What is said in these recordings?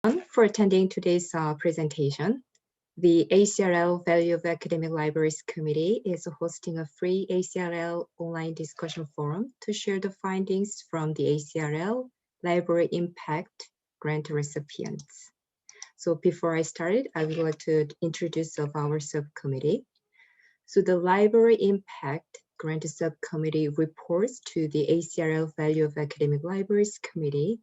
For attending today's presentation. The ACRL Value of Academic Libraries Committee is hosting a free ACRL online discussion forum to share the findings from the ACRL Library Impact Grant recipients. So before I start, I would like to introduce our subcommittee. So the Library Impact Grant Subcommittee reports to the ACRL Value of Academic Libraries Committee,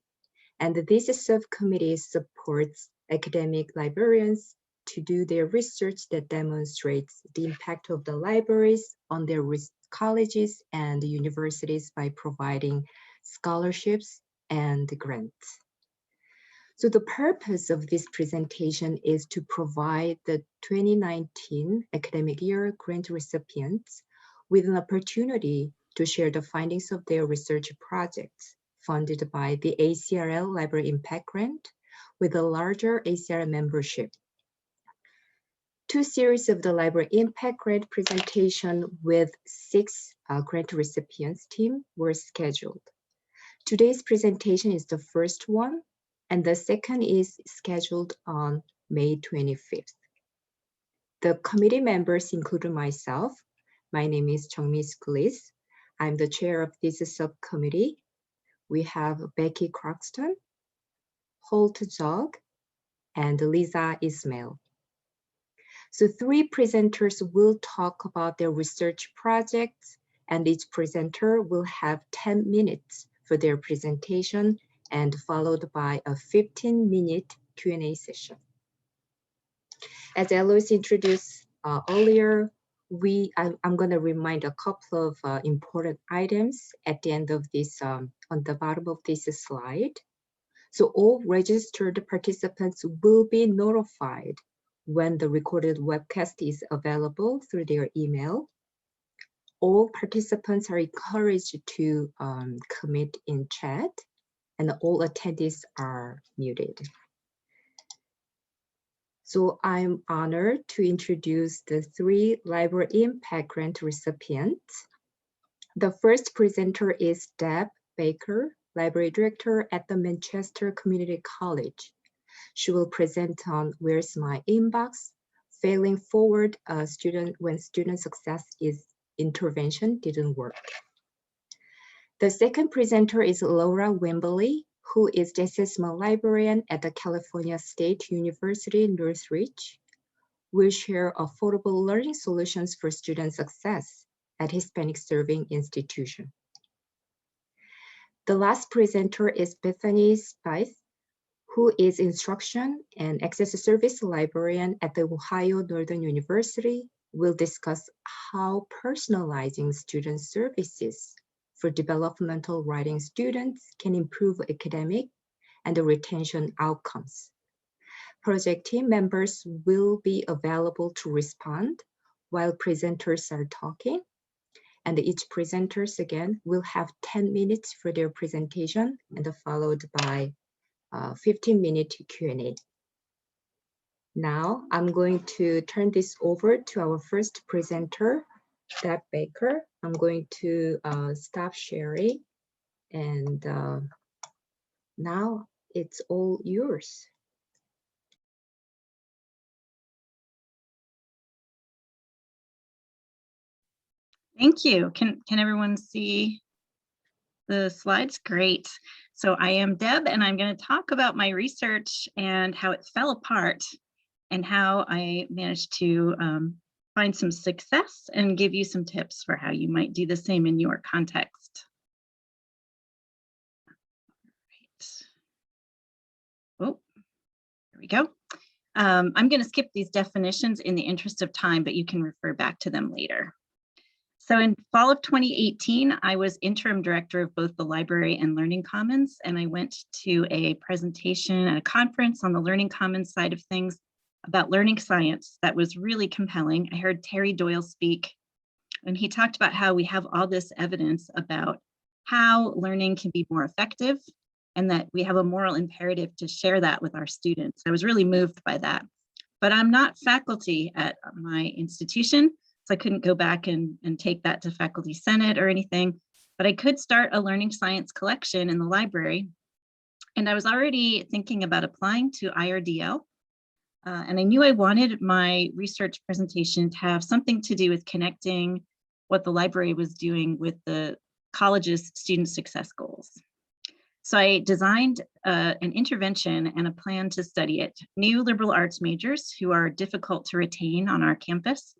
and this subcommittee supports academic librarians to do their research that demonstrates the impact of the libraries on their colleges and universities by providing scholarships and grants. So the purpose of this presentation is to provide the 2019 academic year grant recipients with an opportunity to share the findings of their research projects funded by the ACRL Library Impact Grant with a larger ACRL membership. Two series of the Library Impact Grant presentation with 6 grant recipients team were scheduled. Today's presentation is the first one, and the second is scheduled on May 25th. The committee members include myself. My name is Jeongmi Skulis. I'm the chair of this subcommittee. We have Becky Croxton, Holt Jog, and Lisa Ismail. So 3 presenters will talk about their research projects, and each presenter will have 10 minutes for their presentation and followed by a 15-minute Q&A session. As Eloise introduced earlier, I'm going to remind a couple of important items at the end of this, on the bottom of this slide. So all registered participants will be notified when the recorded webcast is available through their email. All participants are encouraged to commit in chat, and all attendees are muted. So I'm honored to introduce the 3 Library Impact Grant recipients. The first presenter is Deb Baker, Library Director at the Manchester Community College. She will present on Where's My Inbox, failing forward when student success intervention didn't work. The second presenter is Laura Wimberley, who is the assistant librarian at the California State University Northridge, will share affordable learning solutions for student success at Hispanic Serving Institution. The last presenter is Bethany Spieth, who is Instruction and Access Service Librarian at the Ohio Northern University, will discuss how personalizing student services for developmental writing students can improve academic and retention outcomes. Project team members will be available to respond while presenters are talking, and each presenters again will have 10 minutes for their presentation and followed by 15-minute Q&A. Now I'm going to turn this over to our first presenter, Deb Baker. I'm going to stop sharing, and now it's all yours. Thank you. Can everyone see the slides? Great. So I am Deb, and I'm going to talk about my research and how it fell apart and how I managed to find some success and give you some tips for how you might do the same in your context. Right. Oh, there we go. I'm going to skip these definitions in the interest of time, but you can refer back to them later. So in fall of 2018, I was interim director of both the library and Learning Commons, and I went to a presentation at a conference on the Learning Commons side of things about learning science that was really compelling. I heard Terry Doyle speak, and he talked about how we have all this evidence about how learning can be more effective and that we have a moral imperative to share that with our students. I was really moved by that. But I'm not faculty at my institution, so I couldn't go back and take that to faculty senate or anything, but I could start a learning science collection in the library. And I was already thinking about applying to IRDL. And I knew I wanted my research presentation to have something to do with connecting what the library was doing with the college's student success goals. So I designed an intervention and a plan to study it. New liberal arts majors who are difficult to retain on our campus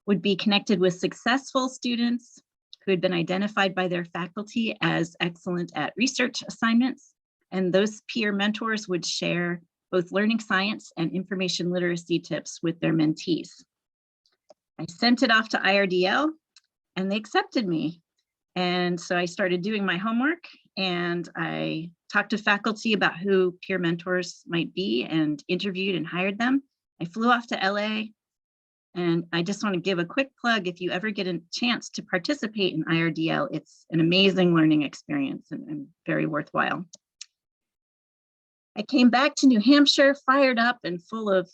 would be connected with successful students who had been identified by their faculty as excellent at research assignments. And those peer mentors would share both learning science and information literacy tips with their mentees. I sent it off to IRDL and they accepted me. And so I started doing my homework and I talked to faculty about who peer mentors might be and interviewed and hired them. I flew off to LA, and I just want to give a quick plug. If you ever get a chance to participate in IRDL, it's an amazing learning experience and very worthwhile. I came back to New Hampshire, fired up and full of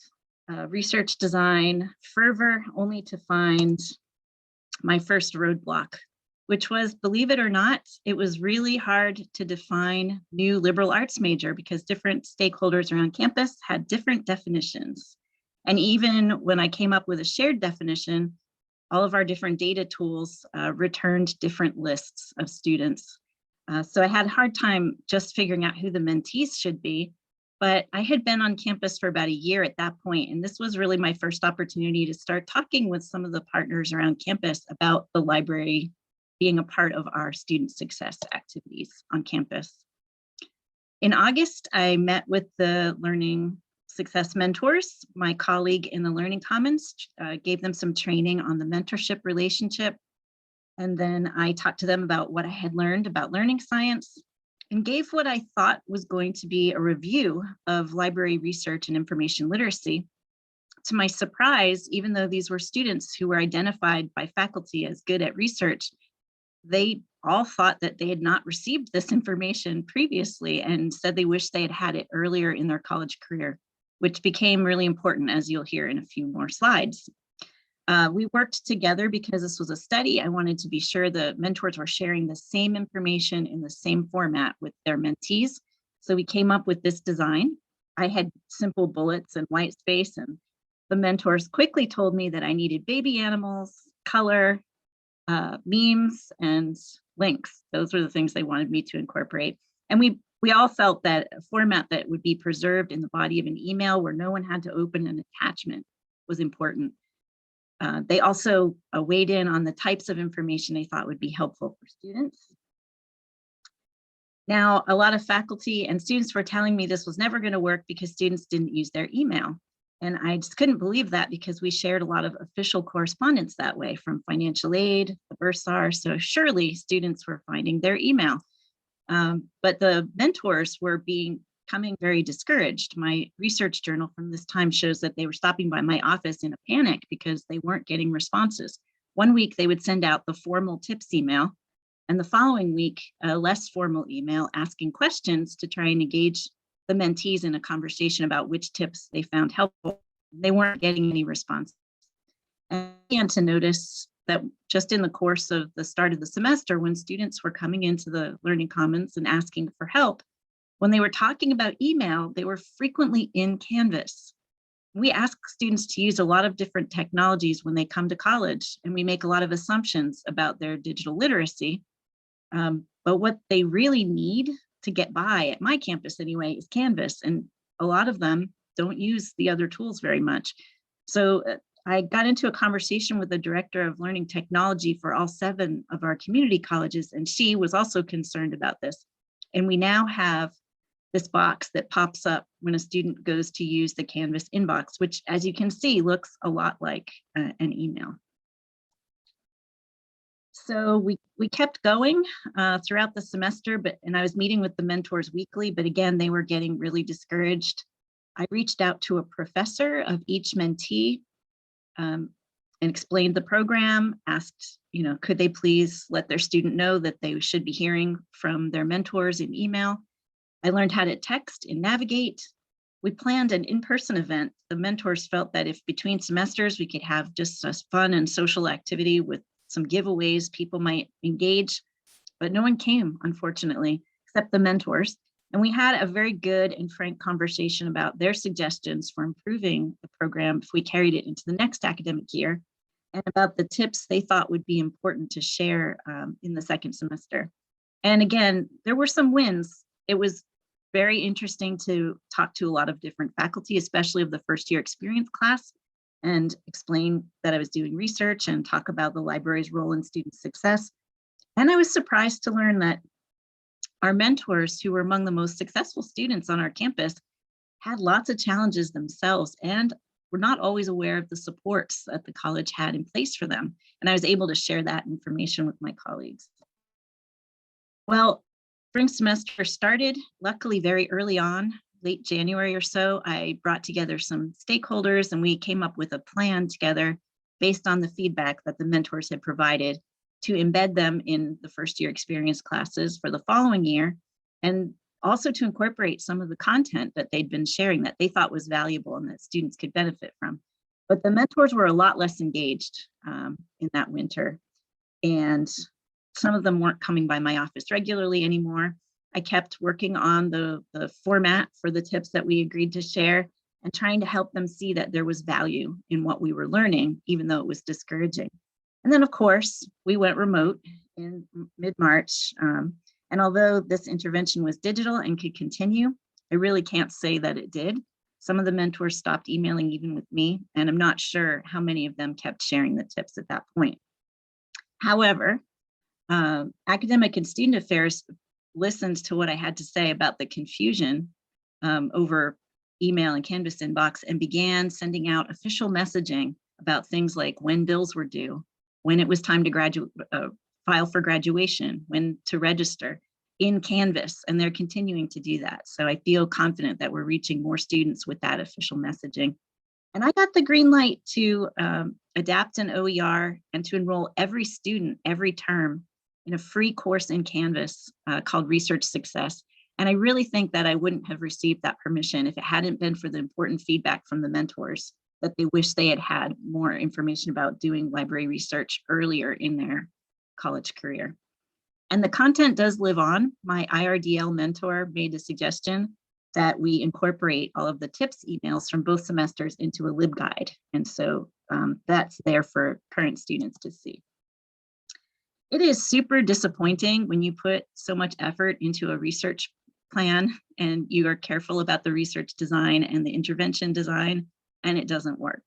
research design fervor, only to find my first roadblock, which was, believe it or not, it was really hard to define new liberal arts major because different stakeholders around campus had different definitions. And even when I came up with a shared definition, all of our different data tools returned different lists of students. So I had a hard time just figuring out who the mentees should be, but I had been on campus for about a year at that point, and this was really my first opportunity to start talking with some of the partners around campus about the library being a part of our student success activities on campus. In August, I met with the Learning Success mentors. My colleague in the Learning Commons gave them some training on the mentorship relationship. And then I talked to them about what I had learned about learning science and gave what I thought was going to be a review of library research and information literacy. To my surprise, even though these were students who were identified by faculty as good at research, they all thought that they had not received this information previously and said they wished they had had it earlier in their college career, which became really important, as you'll hear in a few more slides. We worked together because this was a study. I wanted to be sure the mentors were sharing the same information in the same format with their mentees. So we came up with this design. I had simple bullets and white space, and the mentors quickly told me that I needed baby animals, color, memes, and links. Those were the things they wanted me to incorporate. And we all felt that a format that would be preserved in the body of an email where no one had to open an attachment was important. They also weighed in on the types of information they thought would be helpful for students. Now, a lot of faculty and students were telling me this was never going to work because students didn't use their email. And I just couldn't believe that because we shared a lot of official correspondence that way from financial aid, the bursar. So surely students were finding their email. But the mentors were becoming very discouraged. My research journal from this time shows that they were stopping by my office in a panic because they weren't getting responses. One week they would send out the formal tips email, and the following week, a less formal email asking questions to try and engage the mentees in a conversation about which tips they found helpful. They weren't getting any response. And I began to notice that just in the course of the start of the semester, when students were coming into the Learning Commons and asking for help, when they were talking about email, they were frequently in Canvas. We ask students to use a lot of different technologies when they come to college, and we make a lot of assumptions about their digital literacy. But what they really need to get by at my campus anyway is Canvas, and a lot of them don't use the other tools very much. So I got into a conversation with the director of learning technology for all 7 of our community colleges, and she was also concerned about this. And we now have this box that pops up when a student goes to use the Canvas inbox, which, as you can see, looks a lot like an email. So we kept going throughout the semester, and I was meeting with the mentors weekly, but again, they were getting really discouraged. I reached out to a professor of each mentee and explained the program, asked, could they please let their student know that they should be hearing from their mentors in email. I learned how to text and navigate. We planned an in-person event. The mentors felt that if between semesters we could have just a fun and social activity with some giveaways, people might engage, but no one came, unfortunately, except the mentors. And we had a very good and frank conversation about their suggestions for improving the program if we carried it into the next academic year, and about the tips they thought would be important to share in the second semester. And again, there were some wins. It was very interesting to talk to a lot of different faculty, especially of the first year experience class, and explain that I was doing research and talk about the library's role in student success. And I was surprised to learn that our mentors, who were among the most successful students on our campus, had lots of challenges themselves and were not always aware of the supports that the college had in place for them. And I was able to share that information with my colleagues. Well, spring semester started, luckily very early on, late January or so. I brought together some stakeholders and we came up with a plan together based on the feedback that the mentors had provided to embed them in the first year experience classes for the following year, and also to incorporate some of the content that they'd been sharing that they thought was valuable and that students could benefit from. But the mentors were a lot less engaged in that winter, and some of them weren't coming by my office regularly anymore. I kept working on the format for the tips that we agreed to share and trying to help them see that there was value in what we were learning, even though it was discouraging. And then, of course, we went remote in mid-March. And although this intervention was digital and could continue, I really can't say that it did. Some of the mentors stopped emailing even with me, and I'm not sure how many of them kept sharing the tips at that point. However, Academic and Student Affairs listened to what I had to say about the confusion over email and Canvas inbox and began sending out official messaging about things like when bills were due, when it was time to file for graduation, when to register in Canvas, and they're continuing to do that. So I feel confident that we're reaching more students with that official messaging. And I got the green light to adapt an OER and to enroll every student every term in a free course in Canvas called Research Success. And I really think that I wouldn't have received that permission if it hadn't been for the important feedback from the mentors that they wish they had had more information about doing library research earlier in their college career. And the content does live on. My IRDL mentor made a suggestion that we incorporate all of the tips emails from both semesters into a LibGuide. And so that's there for current students to see. It is super disappointing when you put so much effort into a research plan and you are careful about the research design and the intervention design, and it doesn't work.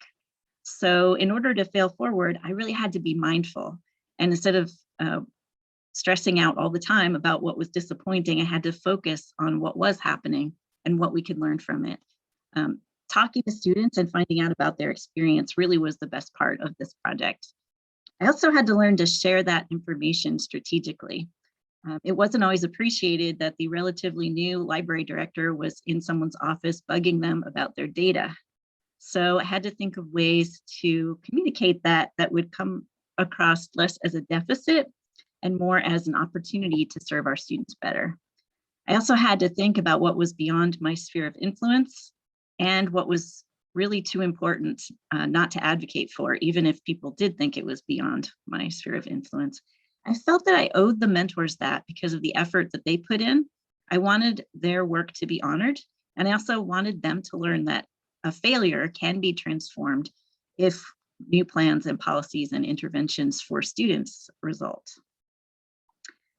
So in order to fail forward, I really had to be mindful. And instead of stressing out all the time about what was disappointing, I had to focus on what was happening and what we could learn from it. Talking to students and finding out about their experience really was the best part of this project. I also had to learn to share that information strategically. It wasn't always appreciated that the relatively new library director was in someone's office bugging them about their data. So I had to think of ways to communicate that would come across less as a deficit and more as an opportunity to serve our students better. I also had to think about what was beyond my sphere of influence and what was really too important not to advocate for, even if people did think it was beyond my sphere of influence. I felt that I owed the mentors that because of the effort that they put in. I wanted their work to be honored, and I also wanted them to learn that a failure can be transformed if new plans and policies and interventions for students result.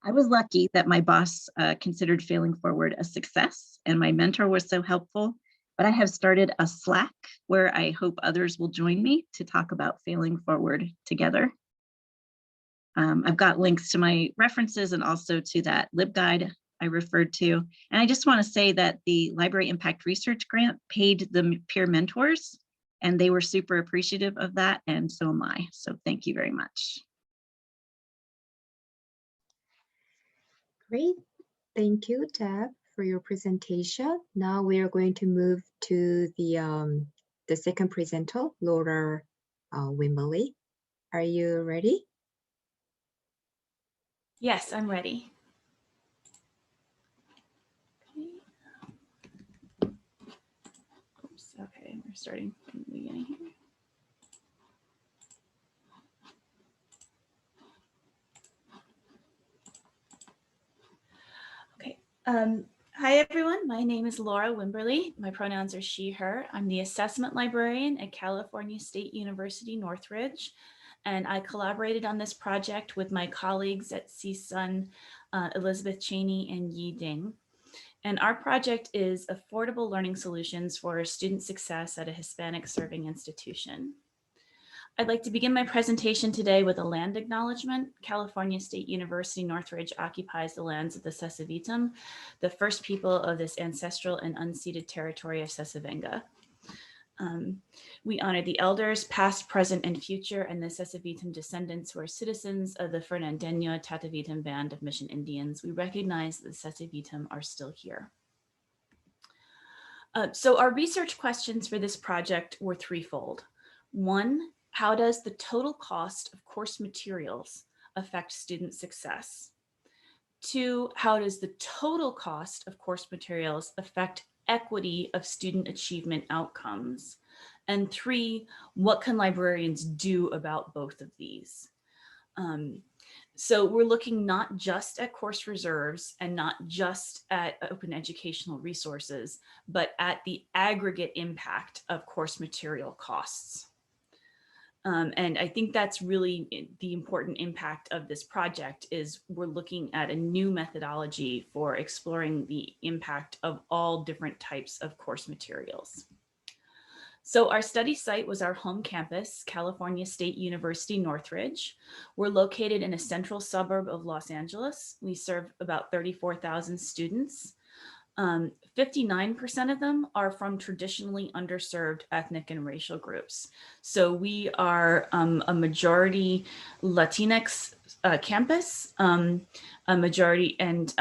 I was lucky that my boss considered failing forward a success, and my mentor was so helpful. But I have started a Slack where I hope others will join me to talk about failing forward together. I've got links to my references and also to that LibGuide I referred to. And I just want to say that the Library Impact Research Grant paid the peer mentors, and they were super appreciative of that, and so am I. So thank you very much. Great. Thank you, Deb, for your presentation. Now we are going to move to the second presenter, Laura Wimberley. Are you ready? Yes, I'm ready. Okay. Oops, okay, we're starting from the beginning here. Okay. Hi, everyone. My name is Laura Wimberley. My pronouns are she, her. I'm the assessment librarian at California State University, Northridge, and I collaborated on this project with my colleagues at CSUN, Elizabeth Cheney and Yi Ding. And our project is affordable learning solutions for student success at a Hispanic serving institution. I'd like to begin my presentation today with a land acknowledgement. California State University Northridge occupies the lands of the Sesivitum, the first people of this ancestral and unceded territory of Sesivenga. We honor the elders, past, present, and future, and the Sesivitum descendants who are citizens of the Fernandino Tatavitam Band of Mission Indians. We recognize that the Sesivitum are still here. So our research questions for this project were threefold. One, how does the total cost of course materials affect student success? Two, how does the total cost of course materials affect equity of student achievement outcomes? And three, what can librarians do about both of these? So we're looking not just at course reserves and not just at open educational resources, but at the aggregate impact of course material costs. And I think that's really the important impact of this project is we're looking at a new methodology for exploring the impact of all different types of course materials. So our study site was our home campus, California State University, Northridge. We're located in a central suburb of Los Angeles. We serve about 34,000 students. 59% of them are from traditionally underserved ethnic and racial groups. So we are a majority Latinx campus, a majority, and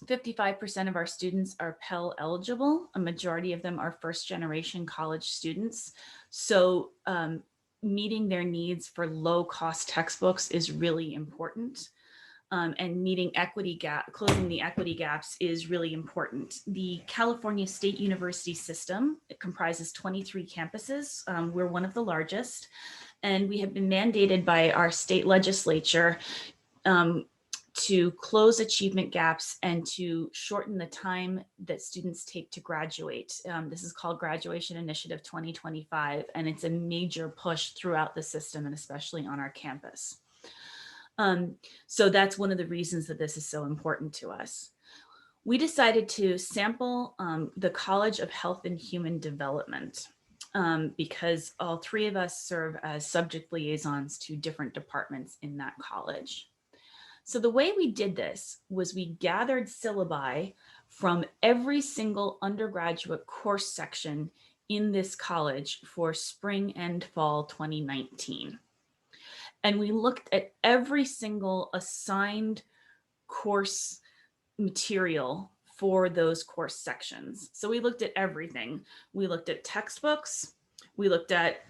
55% of our students are Pell eligible. A majority of them are first generation college students. So meeting their needs for low cost textbooks is really important. And meeting equity gap, closing the equity gaps is really important. The California State University system, it comprises 23 campuses. We're one of the largest, and we have been mandated by our state legislature to close achievement gaps and to shorten the time that students take to graduate. This is called Graduation Initiative 2025, and it's a major push throughout the system and especially on our campus. So that's one of the reasons that this is so important to us. We decided to sample the College of Health and Human Development because all three of us serve as subject liaisons to different departments in that college. So the way we did this was we gathered syllabi from every single undergraduate course section in this college for spring and fall 2019. And we looked at every single assigned course material for those course sections. So we looked at everything. We looked at textbooks. We looked at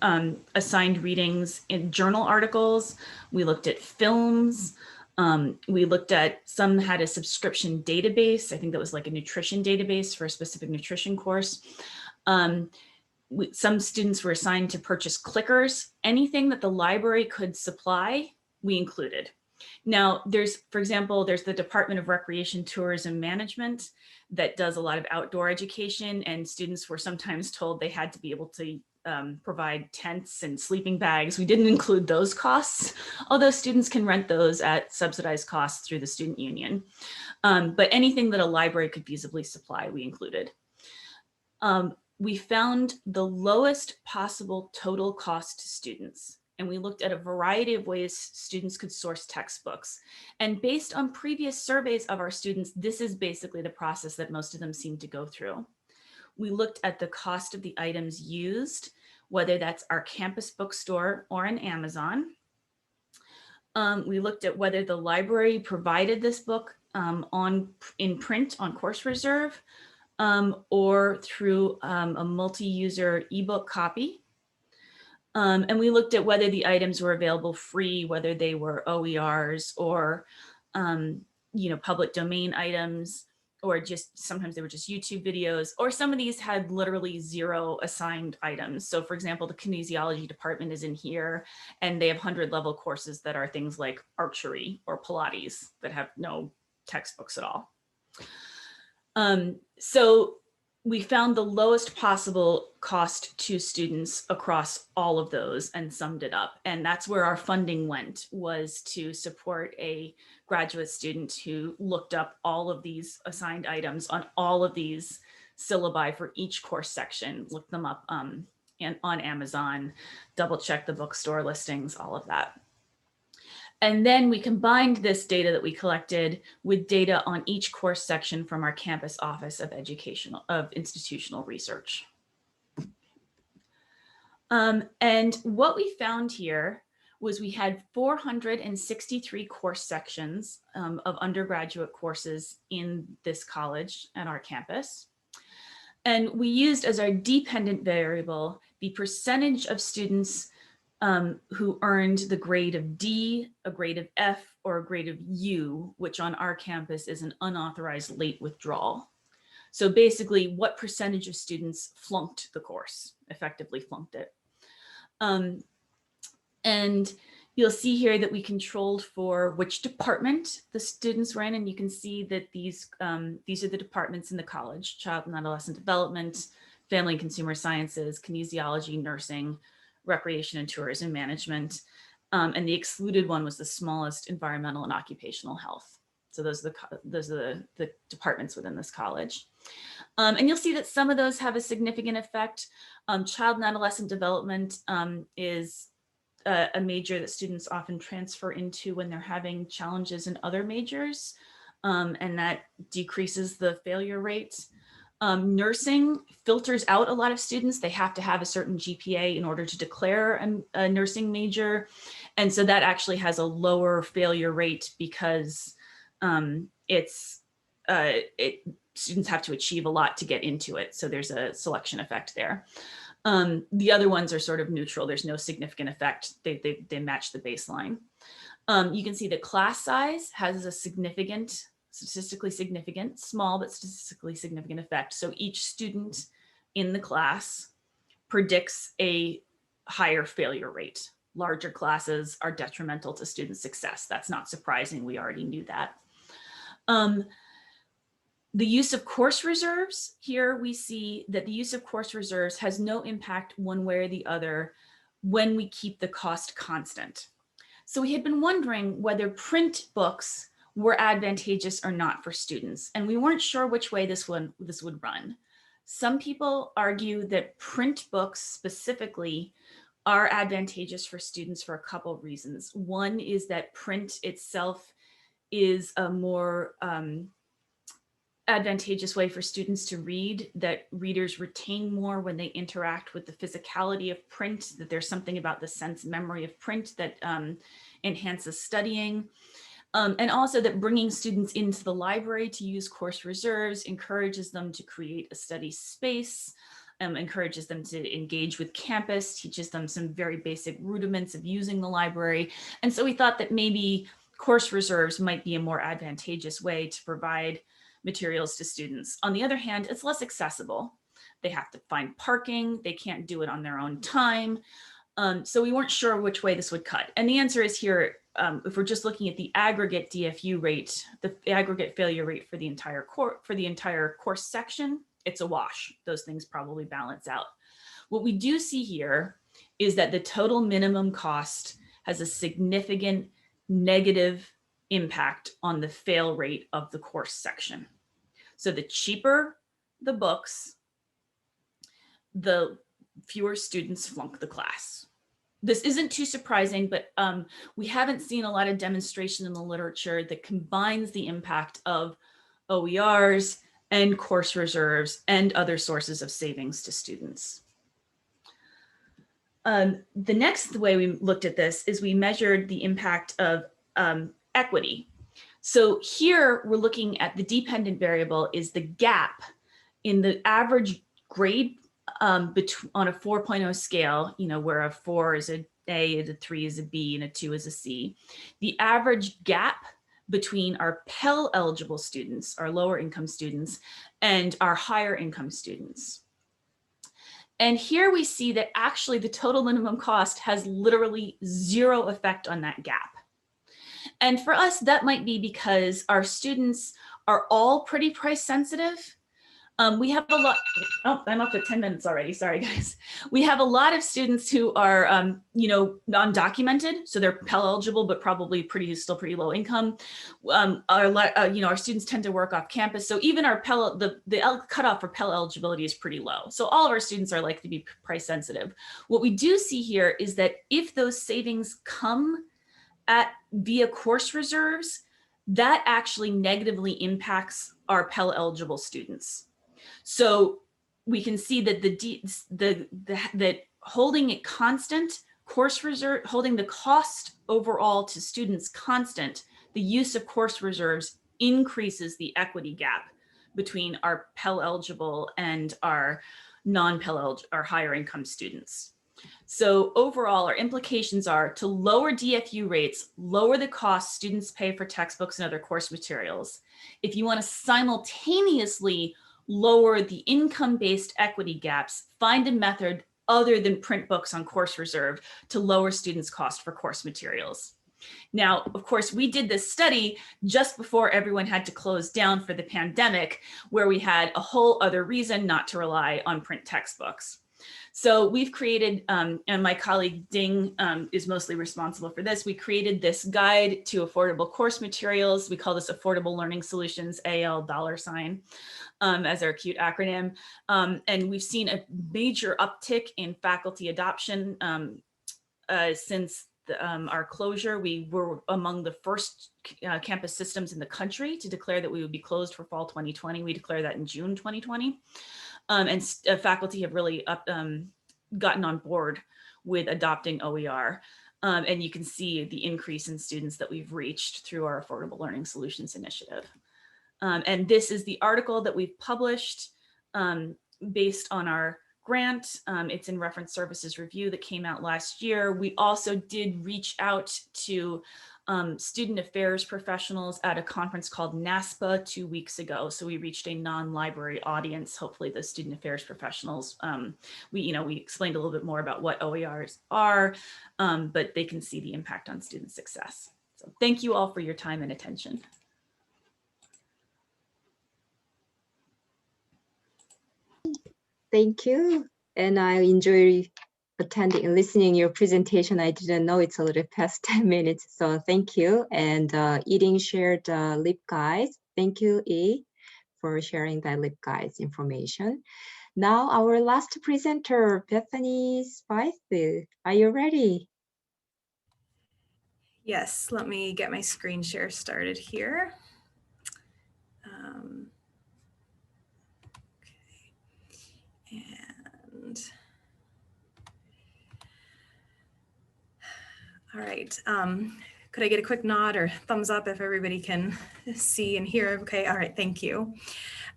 assigned readings in journal articles. We looked at films. We looked at, some had a subscription database. I think that was like a nutrition database for a specific nutrition course. Some students were assigned to purchase clickers. Anything that the library could supply, we included. Now, for example, there's the Department of Recreation, Tourism Management that does a lot of outdoor education, and students were sometimes told they had to be able to provide tents and sleeping bags. We didn't include those costs, although students can rent those at subsidized costs through the student union. But anything that a library could feasibly supply, we included. We found the lowest possible total cost to students. And we looked at a variety of ways students could source textbooks. And based on previous surveys of our students, this is basically the process that most of them seem to go through. We looked at the cost of the items used, whether that's our campus bookstore or an Amazon. We looked at whether the library provided this book in print on Course Reserve, or through a multi-user ebook copy. And we looked at whether the items were available free, whether they were OERs or public domain items, or just sometimes they were just YouTube videos, or some of these had literally 0 assigned items. So for example, the kinesiology department is in here, and they have 100-level courses that are things like archery or Pilates that have no textbooks at all. So we found the lowest possible cost to students across all of those and summed it up. And that's where our funding went, was to support a graduate student who looked up all of these assigned items on all of these syllabi for each course section, looked them up and on Amazon, double check the bookstore listings, all of that. And then we combined this data that we collected with data on each course section from our campus office of institutional research. And what we found here was we had 463 course sections of undergraduate courses in this college at our campus. And we used as our dependent variable the percentage of students who earned the grade of D, a grade of F, or a grade of U, which on our campus is an unauthorized late withdrawal. So basically, what percentage of students flunked the course, effectively flunked it. And you'll see here that we controlled for which department the students were in, and you can see that these are the departments in the college: child and adolescent development, family and consumer sciences, kinesiology, nursing, recreation and tourism management, and the excluded one was the smallest, environmental and occupational health. So those are the departments within this college. And you'll see that some of those have a significant effect. Child and adolescent development is a major that students often transfer into when they're having challenges in other majors, and that decreases the failure rate. Nursing filters out a lot of students. They have to have a certain GPA in order to declare a nursing major. And so that actually has a lower failure rate because students have to achieve a lot to get into it. So there's a selection effect there. The other ones are sort of neutral. There's no significant effect. They match the baseline. You can see the class size has a statistically significant, small but statistically significant effect. So each student in the class predicts a higher failure rate. Larger classes are detrimental to student success. That's not surprising. We already knew that. The use of course reserves, here we see that the use of course reserves has no impact one way or the other when we keep the cost constant. So we had been wondering whether print books were advantageous or not for students, and we weren't sure which way this would run. Some people argue that print books specifically are advantageous for students for a couple of reasons. One is that print itself is a more advantageous way for students to read, that readers retain more when they interact with the physicality of print, that there's something about the sense memory of print that enhances studying. And also that bringing students into the library to use course reserves encourages them to create a study space, encourages them to engage with campus, teaches them some very basic rudiments of using the library. And so we thought that maybe course reserves might be a more advantageous way to provide materials to students. On the other hand, it's less accessible. They have to find parking, they can't do it on their own time. So we weren't sure which way this would cut. And the answer is here, if we're just looking at the aggregate DFU rate, the aggregate failure rate for the entire course section, it's a wash. Those things probably balance out. What we do see here is that the total minimum cost has a significant negative impact on the fail rate of the course section. So the cheaper the books, the fewer students flunk the class. This isn't too surprising, but we haven't seen a lot of demonstration in the literature that combines the impact of OERs and course reserves and other sources of savings to students. The next way we looked at this is we measured the impact of equity. So here we're looking at the dependent variable is the gap in the average grade on a 4.0 scale, where a 4 is a A, a 3 is a B, and a 2 is a C. The average gap between our Pell eligible students, our lower income students, and our higher income students. And here we see that actually the total minimum cost has literally zero effect on that gap. And for us, that might be because our students are all pretty price sensitive. We have a lot, oh, I'm up to 10 minutes already. Sorry, guys. We have a lot of students who are, you know, non-documented. So they're Pell eligible, but probably still pretty low income. You know, our students tend to work off campus. So even our Pell, the cutoff for Pell eligibility is pretty low. So all of our students are likely to be price sensitive. What we do see here is that if those savings come via course reserves, that actually negatively impacts our Pell eligible students. So we can see that that holding it constant, course reserve, holding the cost overall to students constant, the use of course reserves increases the equity gap between our Pell eligible and our non-Pell eligible, our higher income students. So overall, our implications are to lower DFU rates, lower the cost students pay for textbooks and other course materials. If you want to simultaneously lower the income-based equity gaps, find a method other than print books on course reserve to lower students' cost for course materials. Now, of course, we did this study just before everyone had to close down for the pandemic, where we had a whole other reason not to rely on print textbooks. So we've created, and my colleague Ding is mostly responsible for this, we created this guide to affordable course materials. We call this Affordable Learning Solutions, AL $, as our cute acronym. And we've seen a major uptick in faculty adoption since our closure. We were among the first campus systems in the country to declare that we would be closed for fall 2020. We declared that in June 2020. And faculty have really gotten on board with adopting OER. And you can see the increase in students that we've reached through our Affordable Learning Solutions initiative. And this is the article that we've published based on our grant. It's in Reference Services Review that came out last year. We also did reach out to student affairs professionals at a conference called NASPA 2 weeks ago. So we reached a non-library audience. Hopefully the student affairs professionals, we explained a little bit more about what OERs are, but they can see the impact on student success. So thank you all for your time and attention. Thank you. And I enjoy attending and listening your presentation. I didn't know it's already past 10 minutes. So thank you. And Eating shared LibGuides. Thank you, E, for sharing that LibGuides information. Now our last presenter, Bethany Spieth. Are you ready? Yes, let me get my screen share started here. Okay. And all right. Could I get a quick nod or thumbs up if everybody can see and hear? Okay. All right. Thank you.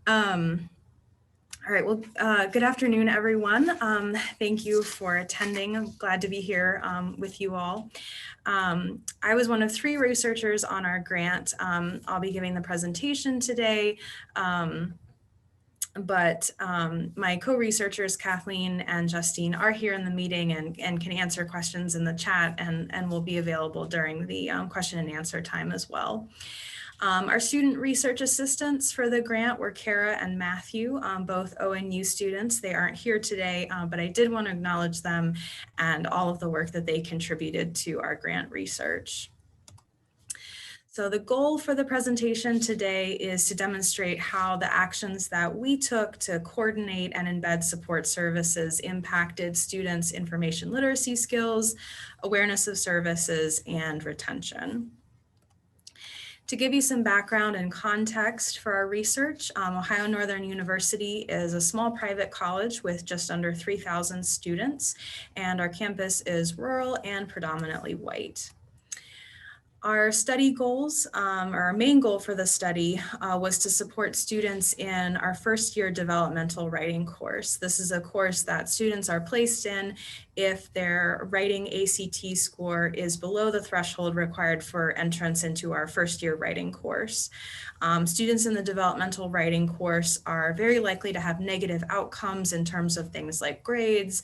All right. Well, good afternoon, everyone. Thank you for attending. I'm glad to be here with you all. I was one of 3 researchers on our grant. I'll be giving the presentation today. But my co-researchers, Kathleen and Justine, are here in the meeting and can answer questions in the chat and will be available during the question and answer time as well. Our student research assistants for the grant were Kara and Matthew, both ONU students. They aren't here today, but I did want to acknowledge them and all of the work that they contributed to our grant research. So the goal for the presentation today is to demonstrate how the actions that we took to coordinate and embed support services impacted students' information literacy skills, awareness of services, and retention. To give you some background and context for our research, Ohio Northern University is a small private college with just under 3,000 students, and our campus is rural and predominantly white. Our study goals, or our main goal for the study was to support students in our first year developmental writing course. This is a course that students are placed in if their writing ACT score is below the threshold required for entrance into our first year writing course. Students in the developmental writing course are very likely to have negative outcomes in terms of things like grades,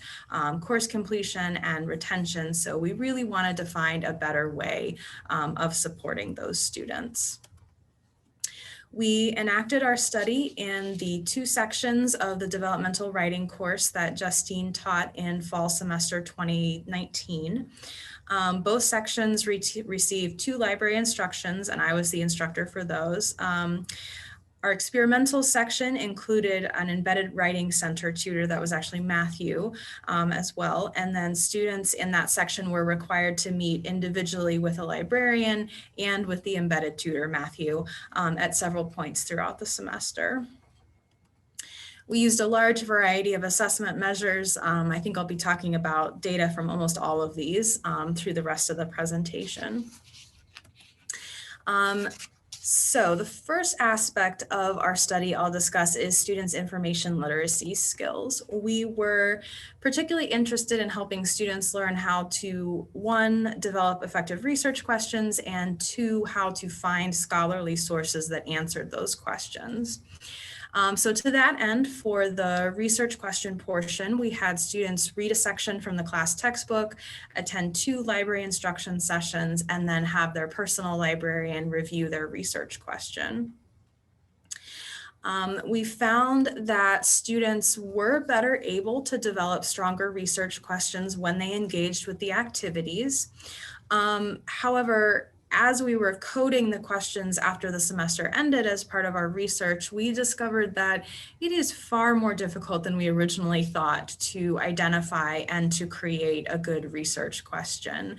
course completion, and retention. So we really wanted to find a better way of supporting those students. We enacted our study in the 2 sections of the developmental writing course that Justine taught in fall semester 2019. Both sections received 2 library instructions, and I was the instructor for those. Our experimental section included an embedded writing center tutor that was actually Matthew as well. And then students in that section were required to meet individually with a librarian and with the embedded tutor, Matthew, at several points throughout the semester. We used a large variety of assessment measures. I think I'll be talking about data from almost all of these through the rest of the presentation. So the first aspect of our study I'll discuss is students' information literacy skills. We were particularly interested in helping students learn how to, 1, develop effective research questions, and 2, how to find scholarly sources that answered those questions. So to that end, for the research question portion, we had students read a section from the class textbook, attend 2 library instruction sessions, and then have their personal librarian review their research question. We found that students were better able to develop stronger research questions when they engaged with the activities. However, as we were coding the questions after the semester ended as part of our research, we discovered that it is far more difficult than we originally thought to identify and to create a good research question.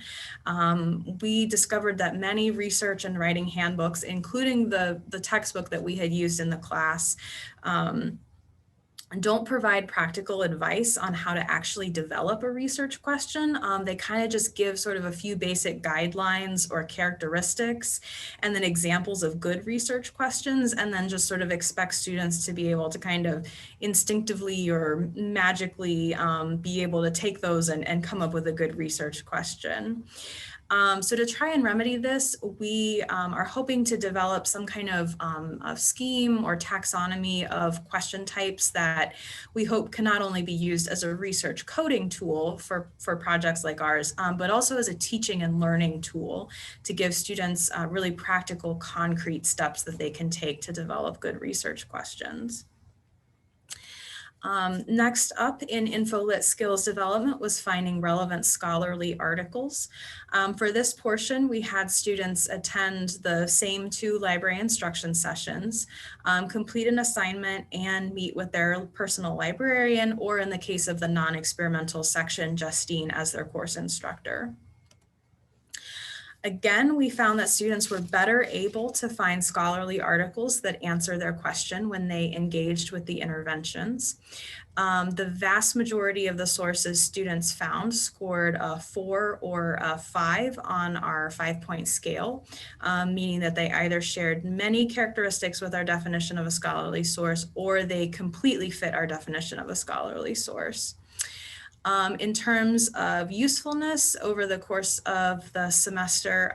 We discovered that many research and writing handbooks, including the textbook that we had used in the class, don't provide practical advice on how to actually develop a research question. They kind of just give sort of a few basic guidelines or characteristics and then examples of good research questions, and then just sort of expect students to be able to kind of instinctively or magically be able to take those and come up with a good research question. So to try and remedy this, we are hoping to develop some kind of scheme or taxonomy of question types that we hope can not only be used as a research coding tool for projects like ours, but also as a teaching and learning tool to give students really practical, concrete steps that they can take to develop good research questions. Next up in InfoLit skills development was finding relevant scholarly articles. For this portion, we had students attend the same 2 library instruction sessions, complete an assignment, and meet with their personal librarian, or in the case of the non-experimental section, Justine as their course instructor. Again, we found that students were better able to find scholarly articles that answer their question when they engaged with the interventions. The vast majority of the sources students found scored a 4 or a 5 on our 5-point scale, meaning that they either shared many characteristics with our definition of a scholarly source, or they completely fit our definition of a scholarly source. In terms of usefulness over the course of the semester,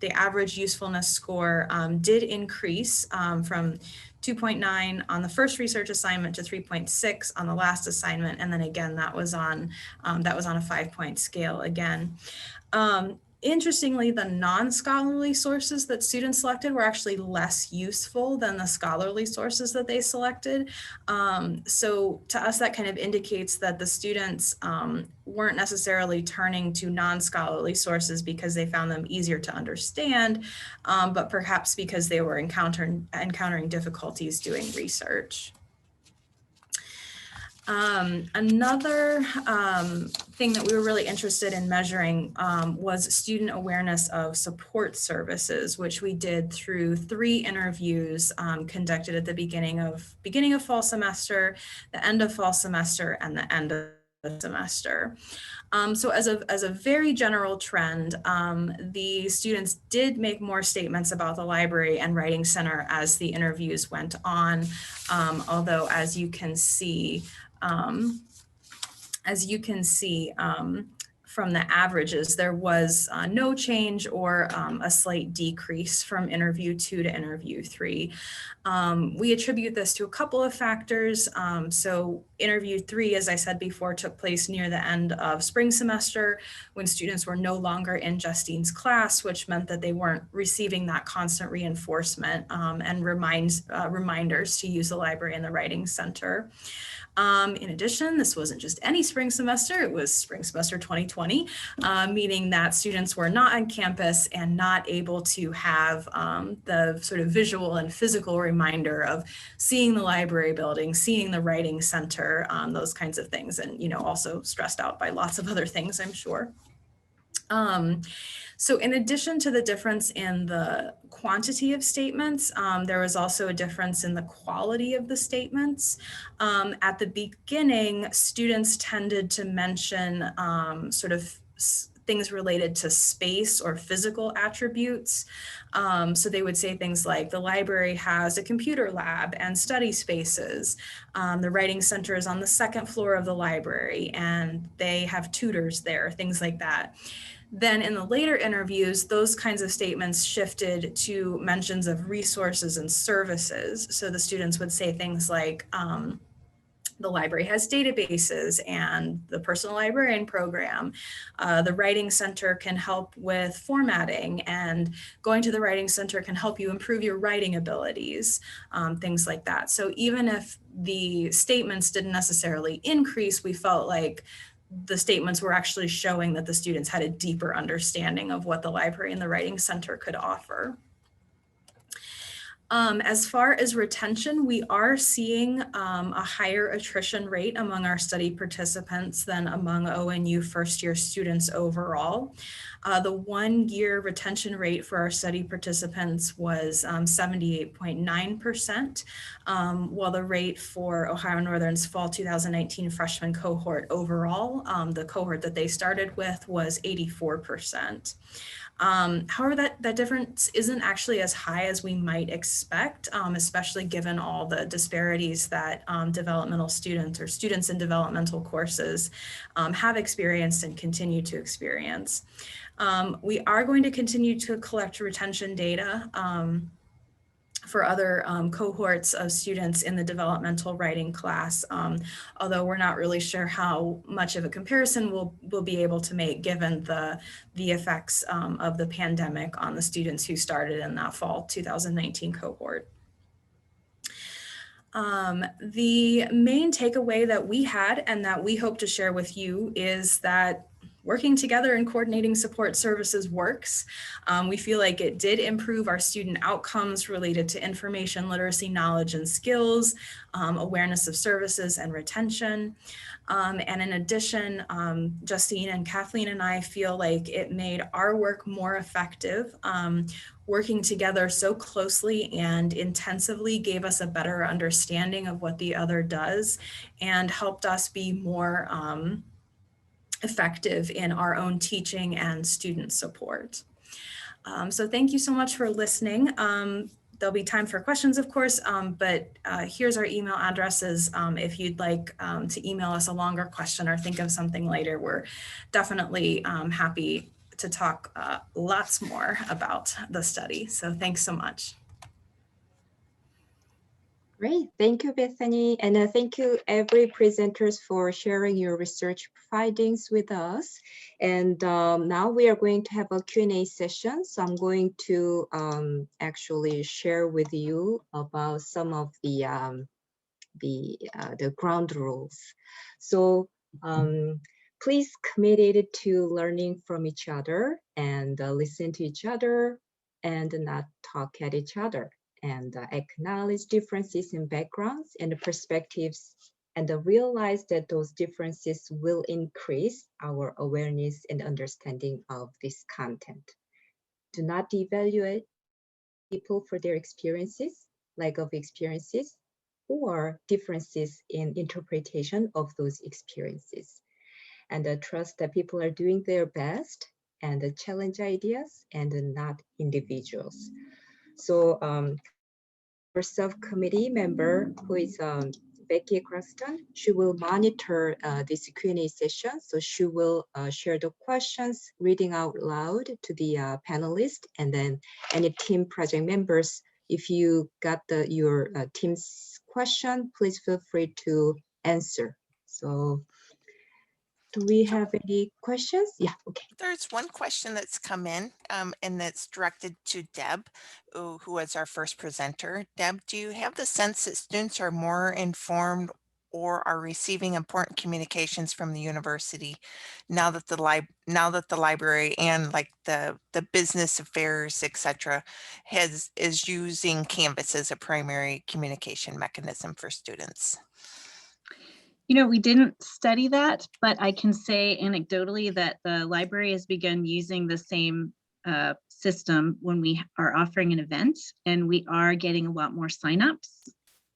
the average usefulness score did increase from 2.9 on the first research assignment to 3.6 on the last assignment, and then again that was on a 5-point scale again. Interestingly, the non-scholarly sources that students selected were actually less useful than the scholarly sources that they selected. So to us, that kind of indicates that the students weren't necessarily turning to non-scholarly sources because they found them easier to understand, but perhaps because they were encountering difficulties doing research. Another thing that we were really interested in measuring was student awareness of support services, which we did through 3 interviews conducted at the beginning of fall semester, the end of fall semester, and the end of the semester. So as a very general trend, the students did make more statements about the library and writing center as the interviews went on, although as you can see, from the averages, there was no change or a slight decrease from interview 2 to interview 3. We attribute this to a couple of factors. So interview 3, as I said before, took place near the end of spring semester when students were no longer in Justine's class, which meant that they weren't receiving that constant reinforcement and reminders to use the library and the writing center. In addition, this wasn't just any spring semester, it was spring semester 2020, meaning that students were not on campus and not able to have the sort of visual and physical reminder of seeing the library building, seeing the writing center, those kinds of things, and also stressed out by lots of other things, I'm sure. So in addition to the difference in the quantity of statements, there was also a difference in the quality of the statements. At the beginning, students tended to mention sort of things related to space or physical attributes. So they would say things like the library has a computer lab and study spaces. The writing center is on the 2nd floor of the library and they have tutors there, things like that. Then in the later interviews, those kinds of statements shifted to mentions of resources and services. So the students would say things like, the library has databases and the personal librarian program. The writing center can help with formatting, and going to the writing center can help you improve your writing abilities, things like that. So even if the statements didn't necessarily increase, we felt like the statements were actually showing that the students had a deeper understanding of what the library and the writing center could offer. As far as retention, we are seeing a higher attrition rate among our study participants than among ONU first-year students overall. The 1-year retention rate for our study participants was 78.9%, while the rate for Ohio Northern's fall 2019 freshman cohort overall, the cohort that they started with, was 84%. However, that difference isn't actually as high as we might expect, especially given all the disparities that developmental students or students in developmental courses have experienced and continue to experience. We are going to continue to collect retention data for other cohorts of students in the developmental writing class, although we're not really sure how much of a comparison we'll be able to make given the effects of the pandemic on the students who started in that fall 2019 cohort. The main takeaway that we had and that we hope to share with you is that working together and coordinating support services works. We feel like it did improve our student outcomes related to information literacy, knowledge and skills, awareness of services and retention. And in addition, Justine and Kathleen and I feel like it made our work more effective. Working together so closely and intensively gave us a better understanding of what the other does and helped us be more effective in our own teaching and student support. So thank you so much for listening. There'll be time for questions, of course, but here's our email addresses. If you'd like to email us a longer question or think of something later, we're definitely happy to talk lots more about the study. So thanks so much. Great, thank you, Bethany. And thank you every presenters for sharing your research findings with us. And now we are going to have a Q&A session. So I'm going to actually share with you about some of the ground rules. So please committed to learning from each other and listen to each other and not talk at each other, and acknowledge differences in backgrounds and perspectives, and realize that those differences will increase our awareness and understanding of this content. Do not evaluate people for their experiences, lack of experiences, or differences in interpretation of those experiences. And trust that people are doing their best and challenge ideas and not individuals. So our subcommittee member who is Becky Croston. She will monitor this Q&A session. So she will share the questions, reading out loud to the panelists, and then any team project members. If you got your team's question, please feel free to answer. So do we have any questions? Yeah, okay. There's one question that's come in and that's directed to Deb, who was our first presenter. Deb, do you have the sense that students are more informed or are receiving important communications from the university now that the library and like the business affairs, etc., is using Canvas as a primary communication mechanism for students? You know, we didn't study that, but I can say anecdotally that the library has begun using the same system when we are offering an event, and we are getting a lot more signups.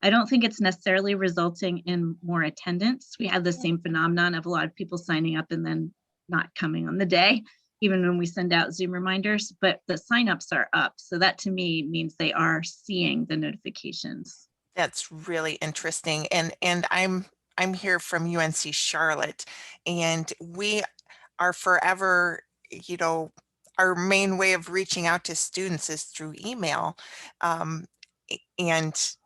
I don't think it's necessarily resulting in more attendance. We have the same phenomenon of a lot of people signing up and then not coming on the day, even when we send out Zoom reminders, but the signups are up. So that to me means they are seeing the notifications. That's really interesting. And I'm here from UNC Charlotte, and we are forever, you know, our main way of reaching out to students is through email. And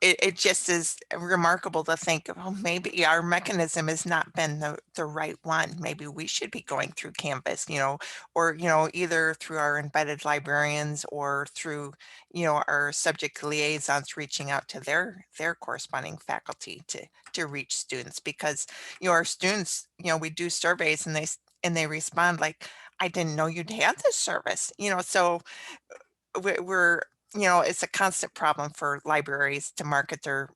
it just is remarkable to think, oh, maybe our mechanism has not been the right one. Maybe we should be going through Canvas, you know, or, you know, either through our embedded librarians or through, you know, our subject liaisons reaching out to their corresponding faculty to reach students, because, you know, our students, you know, we do surveys and they respond like, I didn't know you'd have this service, you know, so we're you know, it's a constant problem for libraries to market their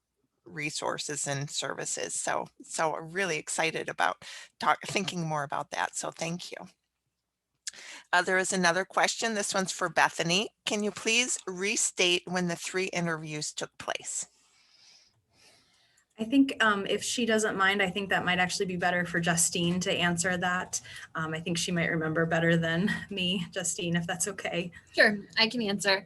resources and services. So I'm really excited about thinking more about that. So thank you. There is another question. This one's for Bethany. Can you please restate when the 3 interviews took place? I think if she doesn't mind, I think that might actually be better for Justine to answer that. I think she might remember better than me, Justine, if that's okay. Sure, I can answer.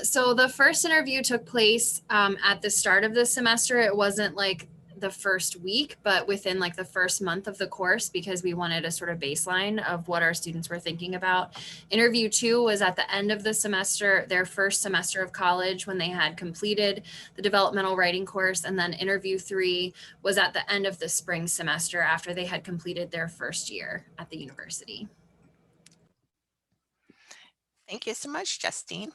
So the first interview took place at the start of the semester. It wasn't like the first week, but within like the first month of the course, because we wanted a sort of baseline of what our students were thinking about. Interview 2 was at the end of the semester, their first semester of college, when they had completed the developmental writing course. And then interview 3 was at the end of the spring semester after they had completed their first year at the university. Thank you so much, Justine.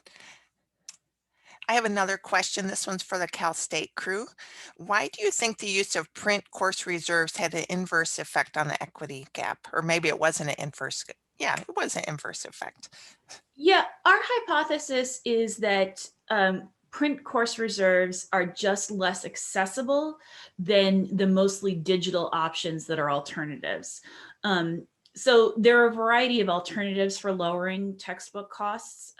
I have another question. This one's for the Cal State crew. Why do you think the use of print course reserves had an inverse effect on the equity gap? Or maybe it wasn't an inverse. Yeah, it was an inverse effect. Yeah, our hypothesis is that print course reserves are just less accessible than the mostly digital options that are alternatives. So there are a variety of alternatives for lowering textbook costs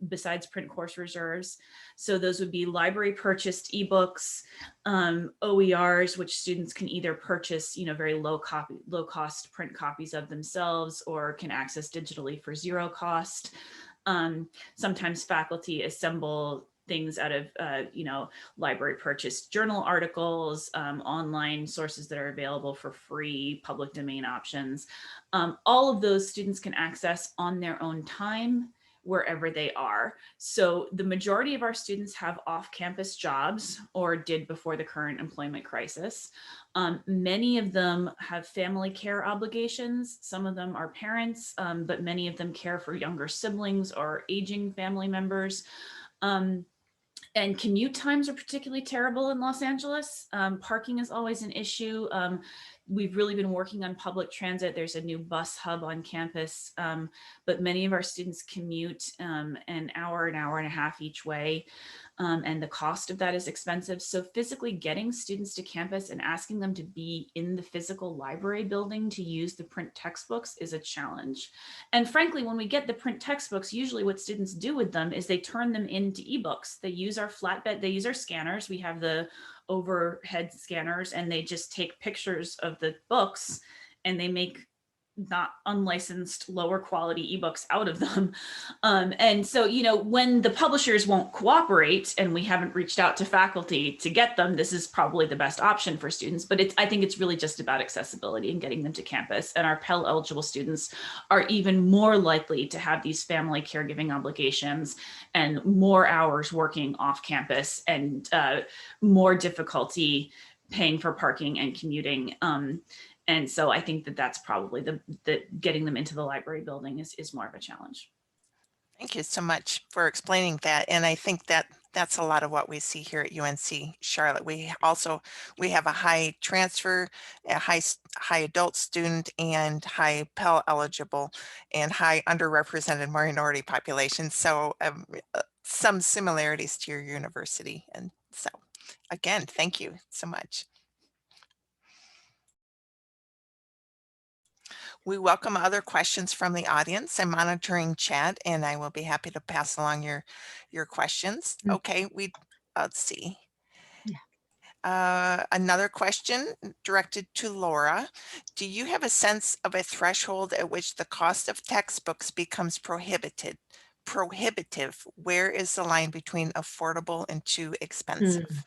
besides print course reserves. So those would be library purchased ebooks, OERs, which students can either purchase, you know, very low cost print copies of themselves, or can access digitally for zero cost. Sometimes faculty assemble things out of, you know, library purchased journal articles, online sources that are available for free, public domain options. All of those students can access on their own time, wherever they are. So the majority of our students have off-campus jobs, or did before the current employment crisis. Many of them have family care obligations. Some of them are parents, but many of them care for younger siblings or aging family members. And commute times are particularly terrible in Los Angeles. Parking is always an issue. We've really been working on public transit. There's a new bus hub on campus, but many of our students commute an hour and a half each way. And the cost of that is expensive. So physically getting students to campus and asking them to be in the physical library building to use the print textbooks is a challenge. And frankly, when we get the print textbooks, usually what students do with them is they turn them into ebooks. They use our flatbed, they use our scanners. We have the overhead scanners, and they just take pictures of the books and they make not unlicensed, lower quality ebooks out of them. And so, you know, when the publishers won't cooperate and we haven't reached out to faculty to get them, this is probably the best option for students. But I think it's really just about accessibility and getting them to campus. And our Pell eligible students are even more likely to have these family caregiving obligations and more hours working off campus and more difficulty paying for parking and commuting. And so I think that that's probably the getting them into the library building is more of a challenge. Thank you so much for explaining that. And I think that that's a lot of what we see here at UNC Charlotte. We have a high transfer, a high adult student, and high Pell eligible and high underrepresented minority population. So some similarities to your university. And so again, thank you so much. We welcome other questions from the audience. I'm monitoring chat and I will be happy to pass along your questions. Okay, let's see. Another question directed to Laura. Do you have a sense of a threshold at which the cost of textbooks becomes prohibitive? Where is the line between affordable and too expensive?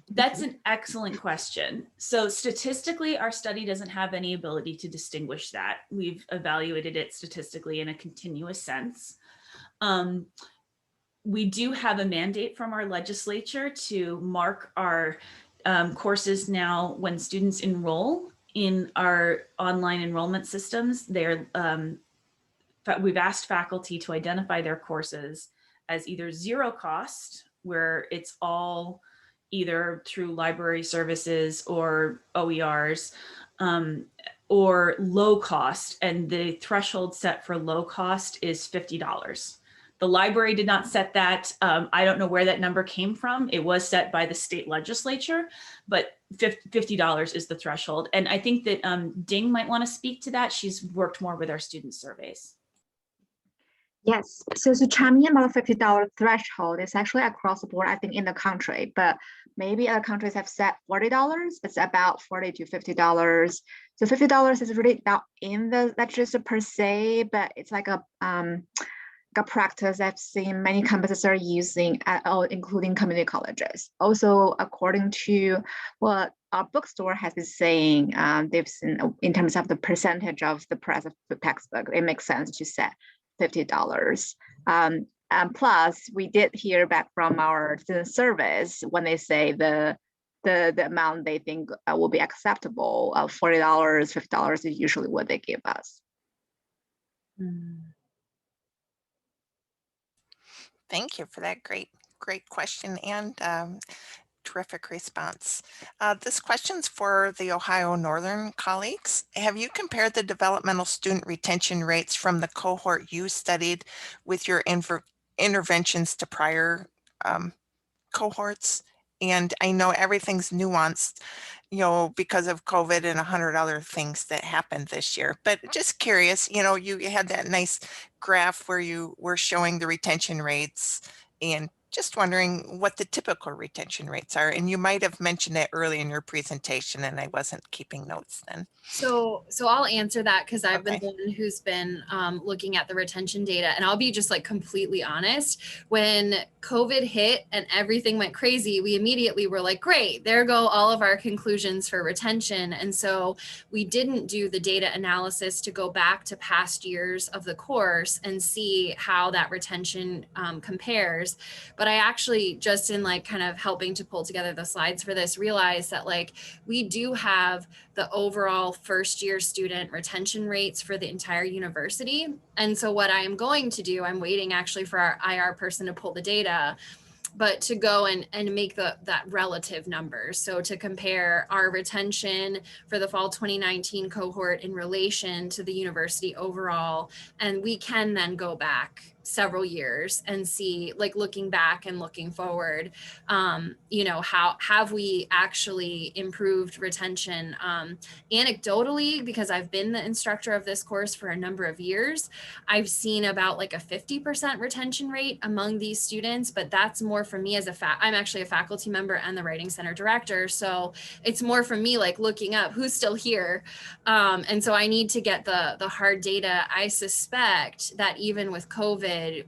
That's an excellent question. So statistically, our study doesn't have any ability to distinguish that. We've evaluated it statistically in a continuous sense. We do have a mandate from our legislature to mark our courses now when students enroll in our online enrollment systems. We've asked faculty to identify their courses as either zero cost, where it's all either through library services or OERs, or low cost. And the threshold set for low cost is $50. The library did not set that. I don't know where that number came from. It was set by the state legislature, but $50 is the threshold. And I think that Ding might want to speak to that. She's worked more with our student surveys. Yes, so chiming in about the $50 threshold is actually across the board, I think, in the country, but maybe other countries have set $40. It's about $40 to $50. So $50 is really not in the legislature per se, but it's like a practice I've seen many campuses are using, including community colleges. Also, according to what our bookstore has been saying, they've seen in terms of the percentage of the price of the textbook, it makes sense to set $50. And plus, we did hear back from our student service when they say the amount they think will be acceptable, $40, $50 is usually what they give us. Thank you for that great question and terrific response. This question's for the Ohio Northern colleagues. Have you compared the developmental student retention rates from the cohort you studied with your interventions to prior cohorts? And I know everything's nuanced, you know, because of COVID and 100 other things that happened this year, but just curious, you know, you had that nice graph where you were showing the retention rates, and just wondering what the typical retention rates are. And you might have mentioned it early in your presentation and I wasn't keeping notes then. So I'll answer that because I've been the one who's been looking at the retention data, and I'll be just like completely honest. When COVID hit and everything went crazy, we immediately were like, great, there go all of our conclusions for retention. And so we didn't do the data analysis to go back to past years of the course and see how that retention compares. But I actually, just in like kind of helping to pull together the slides for this, realized that like we do have the overall first year student retention rates for the entire university. And so what I am going to do, I'm waiting actually for our IR person to pull the data, but to go and make that relative number. So to compare our retention for the fall 2019 cohort in relation to the university overall, and we can then go back several years and see, like, looking back and looking forward, you know, how have we actually improved retention? Anecdotally, because I've been the instructor of this course for a number of years, I've seen about like a 50% retention rate among these students, but that's more for me as I'm actually a faculty member and the Writing Center director. So it's more for me, like, looking up who's still here. And so I need to get the hard data. I suspect that even with COVID,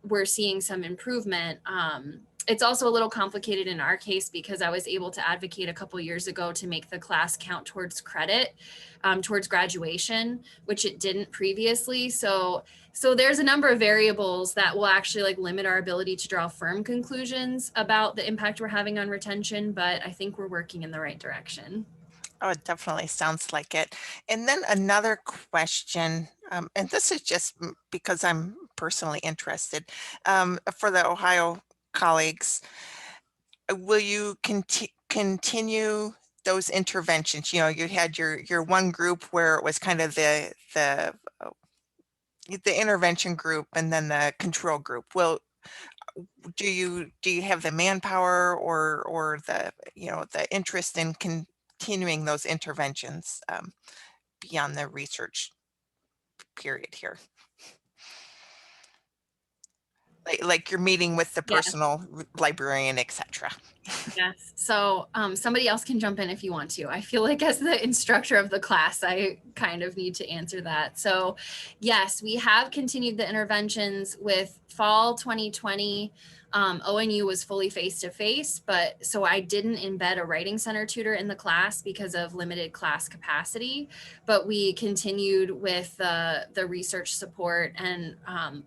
we're seeing some improvement. It's also a little complicated in our case because I was able to advocate a couple years ago to make the class count towards credit, towards graduation, which it didn't previously. So there's a number of variables that will actually, like, limit our ability to draw firm conclusions about the impact we're having on retention, but I think we're working in the right direction. Oh, it definitely sounds like it. And then another question, and this is just because I'm personally interested, for the Ohio colleagues, will you continue those interventions? You know, you had your one group where it was kind of the intervention group and then the control group. Do you have the manpower or the, you know, the interest in continuing those interventions beyond the research period here? Like you're meeting with the Yeah. personal librarian, etc. Yes. So somebody else can jump in if you want to. I feel like as the instructor of the class, I kind of need to answer that. So yes, we have continued the interventions with fall 2020. ONU was fully face-to-face, but so I didn't embed a Writing Center tutor in the class because of limited class capacity, but we continued with the research support, and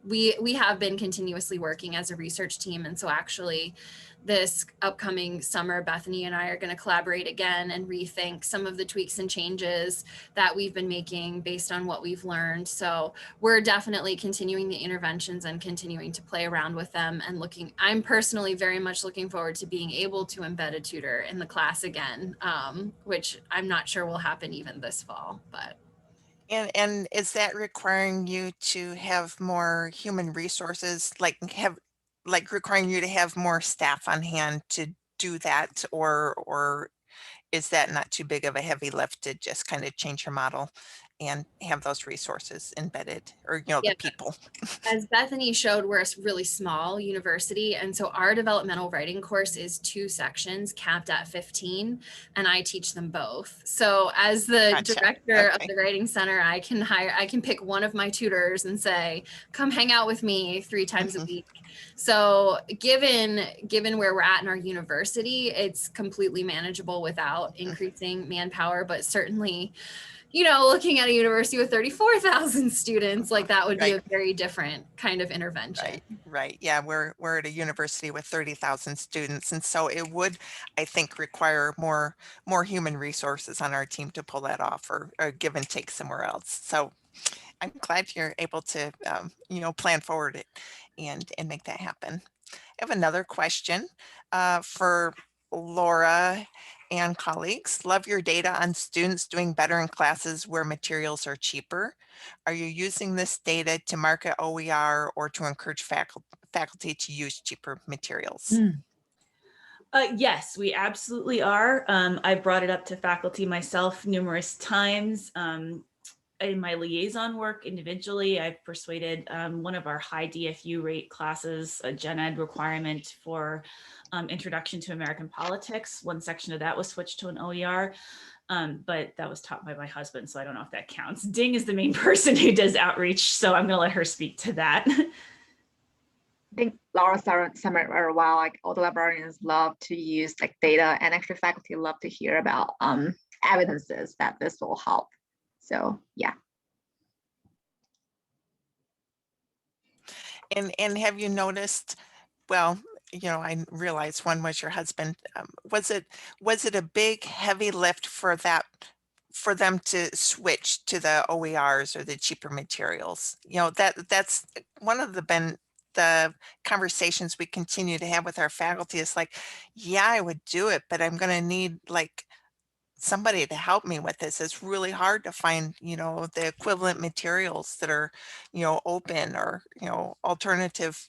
we have been continuously working as a research team. And so actually this upcoming summer, Bethany and I are going to collaborate again and rethink some of the tweaks and changes that we've been making based on what we've learned. So we're definitely continuing the interventions and continuing to play around with them and I'm personally very much looking forward to being able to embed a tutor in the class again, which I'm not sure will happen even this fall, but. And is that requiring you to have more human resources, like requiring you to have more staff on hand to do that, or is that not too big of a heavy lift to just kind of change your model and have those resources embedded, or, you know, Yeah. the people? As Bethany showed, we're a really small university. And so our developmental writing course is 2 sections capped at 15, and I teach them both. So as the Gotcha. director of Okay. the Writing Center, I can pick one of my tutors and say, come hang out with me 3 times a week. So given where we're at in our university, it's completely manageable without increasing manpower, but certainly, you know, looking at a university with 34,000 students, like that would be a very different kind of intervention. Right. Yeah, we're at a university with 30,000 students, and so it would, I think, require more human resources on our team to pull that off, or give and take somewhere else. So I'm glad you're able to, you know, plan forward it and make that happen. I have another question for Laura and colleagues. Love your data on students doing better in classes where materials are cheaper. Are you using this data to market OER or to encourage faculty to use cheaper materials? Yes, we absolutely are. I've brought it up to faculty myself numerous times. In my liaison work individually, I've persuaded one of our high DFU rate classes, a gen ed requirement for Introduction to American Politics. One section of that was switched to an OER, but that was taught by my husband, so I don't know if that counts. Ding is the main person who does outreach, so I'm gonna let her speak to that. I think Laura summarized very well. Like, all the librarians love to use like data, and actually faculty love to hear about evidences that this will help. So yeah. And have you noticed, well, you know, I realize one was your husband. Was it a big heavy lift for them to switch to the OERs or the cheaper materials? You know, that's one of the conversations we continue to have with our faculty is like, yeah, I would do it, but I'm going to need like somebody to help me with this. It's really hard to find, you know, the equivalent materials that are, you know, open or, you know, alternative,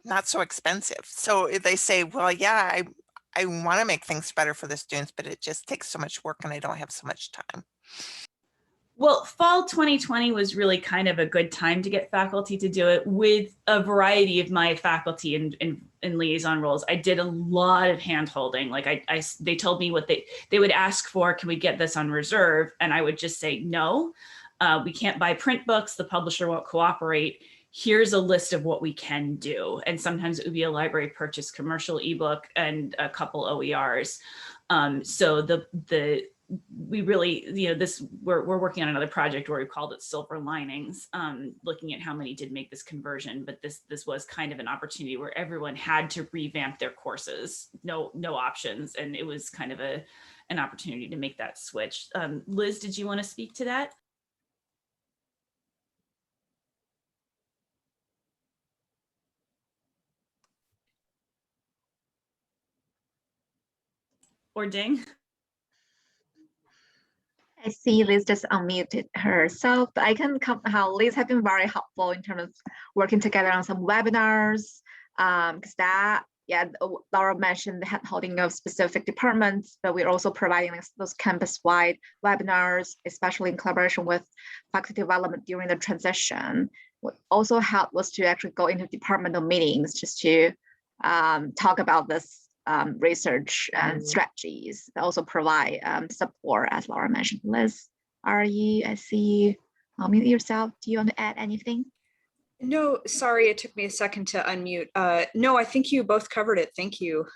not so expensive. So if they say, well, yeah, I want to make things better for the students, but it just takes so much work and I don't have so much time. Well, fall 2020 was really kind of a good time to get faculty to do it with a variety of my faculty and liaison roles. I did a lot of hand holding. Like they told me what they would ask for, can we get this on reserve? And I would just say, no, we can't buy print books. The publisher won't cooperate. Here's a list of what we can do. And sometimes it would be a library purchase commercial ebook and a couple OERs. So we really, you know, we're working on another project where we called it Silver Linings, looking at how many did make this conversion. But this was kind of an opportunity where everyone had to revamp their courses, no options. And it was kind of an opportunity to make that switch. Liz, did you want to speak to that? Or Ding? I see Liz just unmuted herself, but I can come how Liz has been very helpful in terms of working together on some webinars. Because Laura mentioned the hand-holding of specific departments, but we're also providing those campus-wide webinars, especially in collaboration with faculty development during the transition. What also helped was to actually go into departmental meetings just to talk about this research and strategies. They also provide support, as Laura mentioned. Liz, I see you unmute yourself. Do you want to add anything? No, sorry, it took me a second to unmute. No, I think you both covered it. Thank you.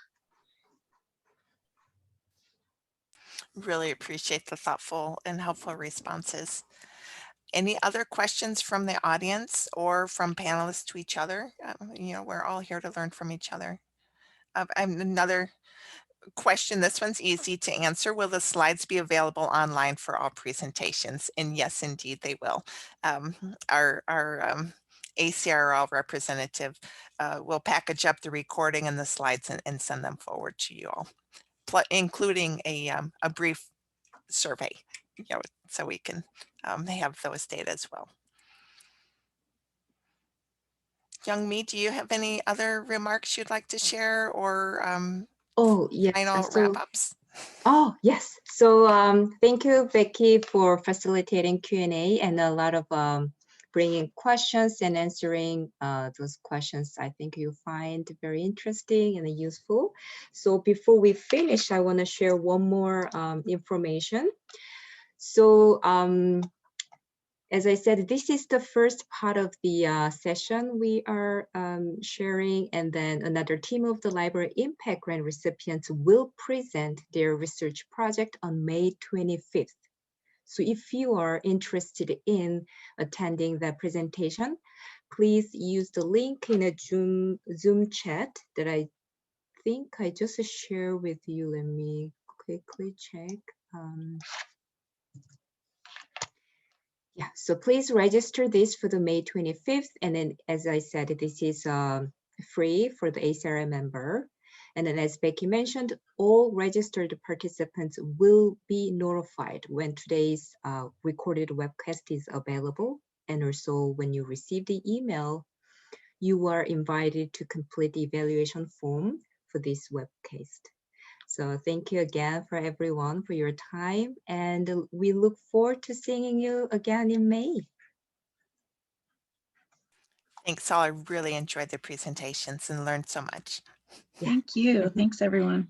Really appreciate the thoughtful and helpful responses. Any other questions from the audience or from panelists to each other? You know, we're all here to learn from each other. Another question, this one's easy to answer. Will the slides be available online for all presentations? And yes, indeed they will. Our ACRL representative will package up the recording and the slides and send them forward to you all, including a brief survey, you know, so we can have those data as well. Young Mi, do you have any other remarks you'd like to share or Oh, yes. final wrap-ups? Oh, yes. So thank you, Becky, for facilitating Q&A and a lot of bringing questions and answering those questions. I think you'll find very interesting and useful. So before we finish, I want to share one more information. So as I said, this is the first part of the session we are sharing, and then another team of the Library Impact Grant recipients will present their research project on May 25th. So if you are interested in attending the presentation, please use the link in a Zoom chat that I think I just shared with you. Let me quickly check. Yeah, so please register this for the May 25th. And then, as I said, this is free for the ACRL member. And then as Becky mentioned, all registered participants will be notified when today's recorded webcast is available. And also when you receive the email, you are invited to complete the evaluation form for this webcast. So thank you again for everyone for your time, and we look forward to seeing you again in May. Thanks all. I really enjoyed the presentations and learned so much. Thank you. Thanks, everyone.